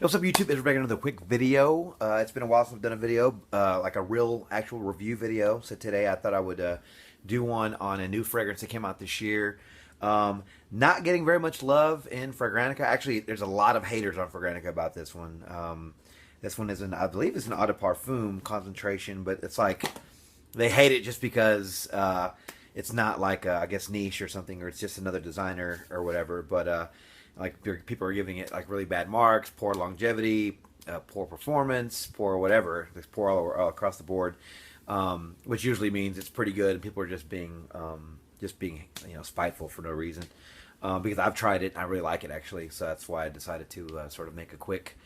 What's up, YouTube? It's back another quick video. It's been a while since I've done a video, like a real actual review video. So today I thought I would do one on a new fragrance that came out this year. Not getting very much love in Fragrantica. Actually, there's a lot of haters on Fragrantica about this one. This one is I believe it's an eau de parfum concentration, but it's like they hate it just because it's not like I guess niche or something, or it's just another designer or whatever. But like people are giving it like really bad marks, poor longevity, poor performance, poor whatever. It's poor all across the board, which usually means it's pretty good, and people are just being spiteful for no reason. Because I've tried it, and I really like it actually, so that's why I decided to sort of make a quick,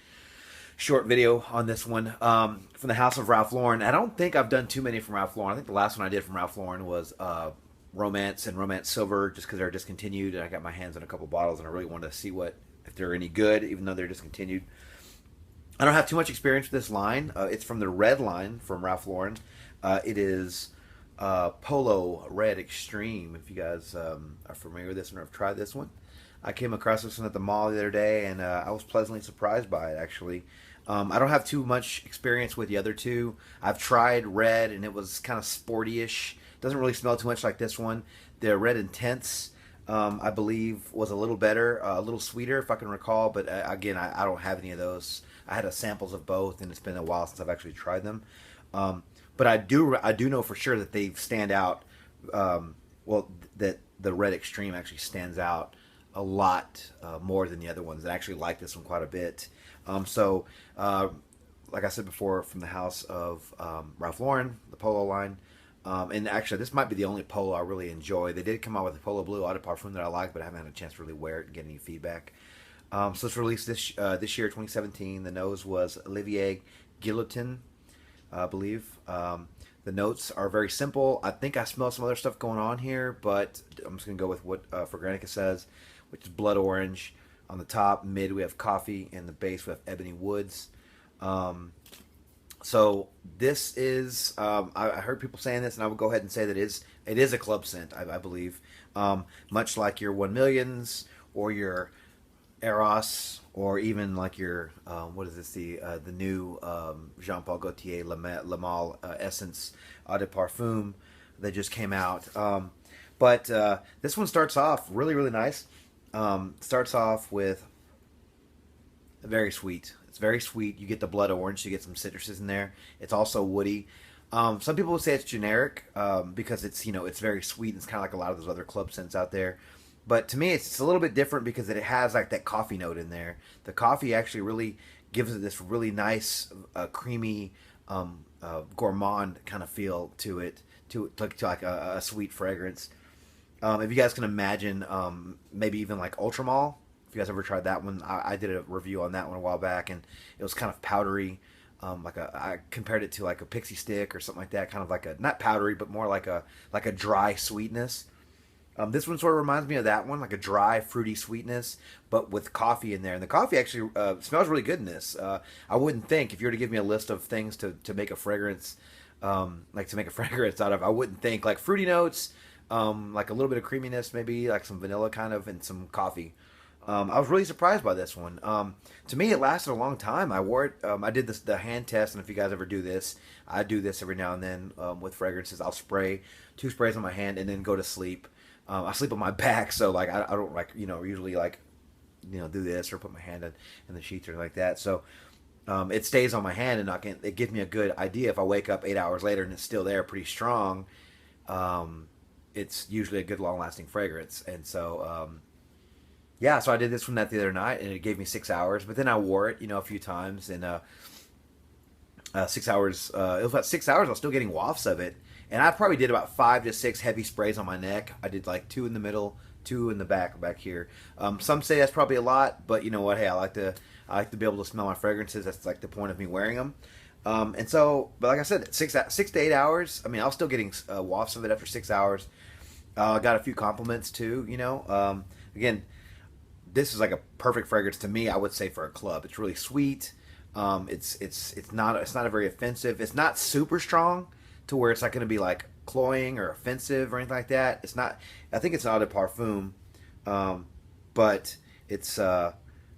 short video on this one from the house of Ralph Lauren. I don't think I've done too many from Ralph Lauren. I think the last one I did from Ralph Lauren was Romance and Romance Silver, just because they're discontinued, and I got my hands on a couple bottles, and I really wanted to see if they're any good, even though they're discontinued. I don't have too much experience with this line. It's from the red line from Ralph Lauren. It is Polo Red Extreme. If you guys are familiar with this one or have tried this one, I came across this one at the mall the other day, and I was pleasantly surprised by it, actually. I don't have too much experience with the other two. I've tried red, and it was kind of sporty-ish. Doesn't really smell too much like this one. The Red Intense, I believe, was a little better, a little sweeter, if I can recall. But again, I don't have any of those. I had samples of both, and it's been a while since I've actually tried them. But I do know for sure that they stand out. That the Red Extreme actually stands out a lot more than the other ones. I actually like this one quite a bit. Like I said before, from the house of Ralph Lauren, the Polo line. And actually, this might be the only Polo I really enjoy. They did come out with a Polo Blue Eau de Parfum that I like, but I haven't had a chance to really wear it and get any feedback. So it's released this year, 2017. The nose was Olivier Guillotin, I believe. The notes are very simple. I think I smell some other stuff going on here, but I'm just going to go with what Fragrantica says, which is blood orange. On the top, mid, we have coffee, and the base, we have ebony woods. So this is, I heard people saying this, and I would go ahead and say that it is a club scent, I believe. Much like your 1 Millions or your Eros, or even like your, what is this, the new Jean-Paul Gaultier Le Male Essence Eau de Parfum that just came out. But this one starts off really, really nice. Starts off with very sweet. It's very sweet. You get the blood orange. You get some citruses in there. It's also woody. Some people would say it's generic because it's very sweet. It's kind of like a lot of those other club scents out there. But to me, it's a little bit different because it has like that coffee note in there. The coffee actually really gives it this really nice, creamy, gourmand kind of feel to it, to like a sweet fragrance. If you guys can imagine, maybe even like Ultramall. If you guys ever tried that one, I did a review on that one a while back, and it was kind of powdery. I compared it to like a pixie stick or something like that, kind of like not powdery, but more like a dry sweetness. This one sort of reminds me of that one, like a dry, fruity sweetness, but with coffee in there. And the coffee actually smells really good in this. I wouldn't think, if you were to give me a list of things to make a fragrance, out of, I wouldn't think like fruity notes, like a little bit of creaminess, maybe like some vanilla kind of, and some coffee. I was really surprised by this one. To me, it lasted a long time. I wore it. I did the hand test, and if you guys ever do this, I do this every now and then with fragrances. I'll spray 2 sprays on my hand and then go to sleep. I sleep on my back, so like I don't like usually like do this or put my hand in the sheets or like that. So it stays on my hand, and it gives me a good idea. If I wake up 8 hours later and it's still there, pretty strong, it's usually a good long-lasting fragrance. And so yeah, so I did this one the other night, and it gave me 6 hours. But then I wore it, a few times, and 6 hours. It was about 6 hours. I was still getting wafts of it, and I probably did about 5 to 6 heavy sprays on my neck. I did like 2 in the middle, 2 in the back here. Some say that's probably a lot, but you know what? Hey, I like to be able to smell my fragrances. That's like the point of me wearing them. And so, but like I said, 6 to 8 hours. I mean, I was still getting wafts of it after 6 hours. I got a few compliments too. Again. This is like a perfect fragrance to me, I would say, for a club. It's really sweet. It's not a very offensive. It's not super strong to where it's not going to be like cloying or offensive or anything like that. It's not. I think it's an eau de parfum, but it's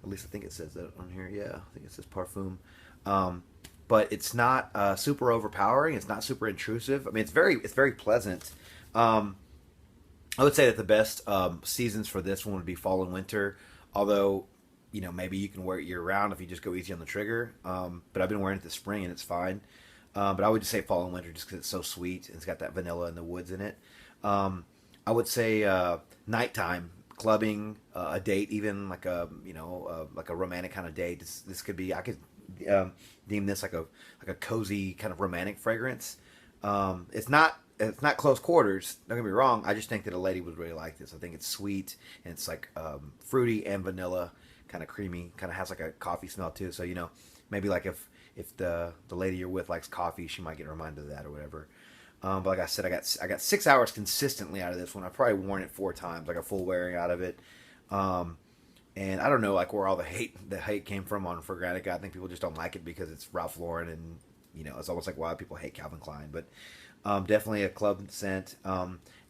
At least I think it says that on here. Yeah, I think it says parfum. Um, but it's not super overpowering. It's not super intrusive. I mean, it's very pleasant. Um, I would say that the best seasons for this one would be fall and winter. Although, you know, maybe you can wear it year round if you just go easy on the trigger. But I've been wearing it this spring and it's fine. But I would just say fall and winter just because it's so sweet and it's got that vanilla and the woods in it. I would say nighttime clubbing, a date, even like a like a romantic kind of date. This could be, I could deem this like a cozy kind of romantic fragrance. It's not close quarters. Don't get me wrong. I just think that a lady would really like this. I think it's sweet and it's like fruity and vanilla, kind of creamy, kind of has like a coffee smell too. So maybe like if the lady you're with likes coffee, she might get reminded of that or whatever. But like I said, I got 6 hours consistently out of this one. I've probably worn it 4 times, like a full wearing out of it. And I don't know like where all the hate came from on Fragrantica. I think people just don't like it because it's Ralph Lauren, and it's almost like why people hate Calvin Klein. But definitely a club scent.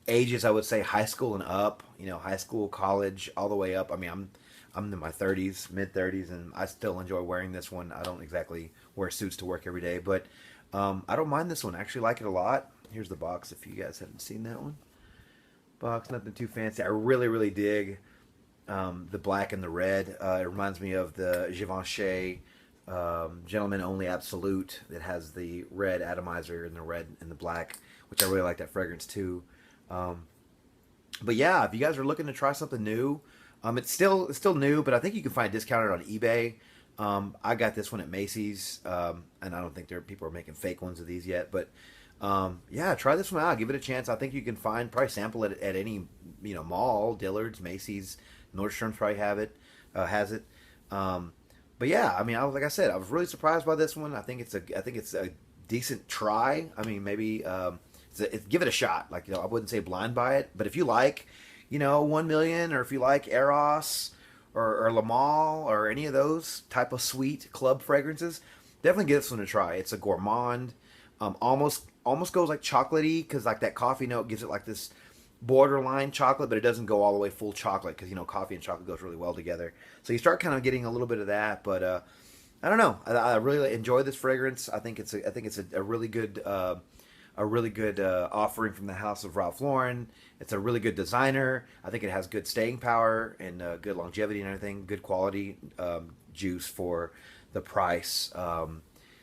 Ages, I would say high school and up. High school, college, all the way up. I mean, I'm in my 30s, mid 30s, and I still enjoy wearing this one. I don't exactly wear suits to work every day, but I don't mind this one. I actually like it a lot. Here's the box if you guys haven't seen that one. Box, nothing too fancy. I really, really dig the black and the red. It reminds me of the Givenchy Gentleman Only Absolute that has the red atomizer and the red and the black, which I really like that fragrance too. But yeah, if you guys are looking to try something new, it's still new, but I think you can find it discounted on eBay. I got this one at Macy's, and I don't think people are making fake ones of these yet, but yeah, try this one out. Give it a chance. I think you can probably sample it at any mall, Dillard's, Macy's, Nordstrom's probably has it. But yeah, I mean, like I said, I was really surprised by this one. I think it's a decent try. I mean, maybe give it a shot. Like I wouldn't say blind buy it, but if you like 1 Million, or if you like Eros or Le Male or any of those type of sweet club fragrances, definitely give this one a try. It's a gourmand. Almost goes like chocolatey, because like that coffee note gives it like this borderline chocolate, but it doesn't go all the way full chocolate, because coffee and chocolate goes really well together. So you start kind of getting a little bit of that, but I don't know. I really enjoy this fragrance. I think it's a really good offering from the house of Ralph Lauren. It's a really good designer. I think it has good staying power and good longevity and everything. Good quality juice for the price.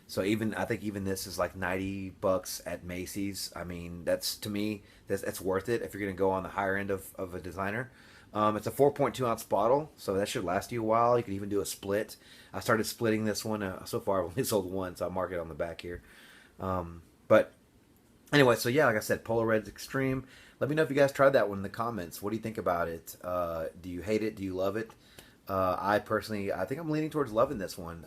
So I think even this is like $90 at Macy's. I mean, to me, that's worth it if you're going to go on the higher end of a designer. It's a 4.2 ounce bottle, so that should last you a while. You can even do a split. I started splitting this one. So far, I've only sold one, so I'll mark it on the back here. But anyway, so yeah, like I said, Polo Red Extreme. Let me know if you guys tried that one in the comments. What do you think about it? Do you hate it? Do you love it? I think I'm leaning towards loving this one.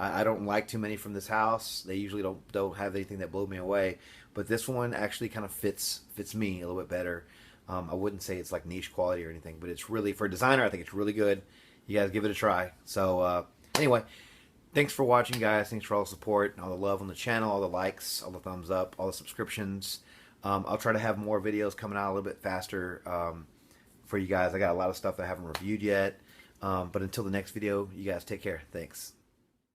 I don't like too many from this house. They usually don't have anything that blew me away. But this one actually kind of fits me a little bit better. I wouldn't say it's like niche quality or anything, but it's really, for a designer, I think it's really good. You guys give it a try. So anyway, thanks for watching, guys. Thanks for all the support and all the love on the channel, all the likes, all the thumbs up, all the subscriptions. I'll try to have more videos coming out a little bit faster for you guys. I got a lot of stuff I haven't reviewed yet. But until the next video, you guys take care. Thanks.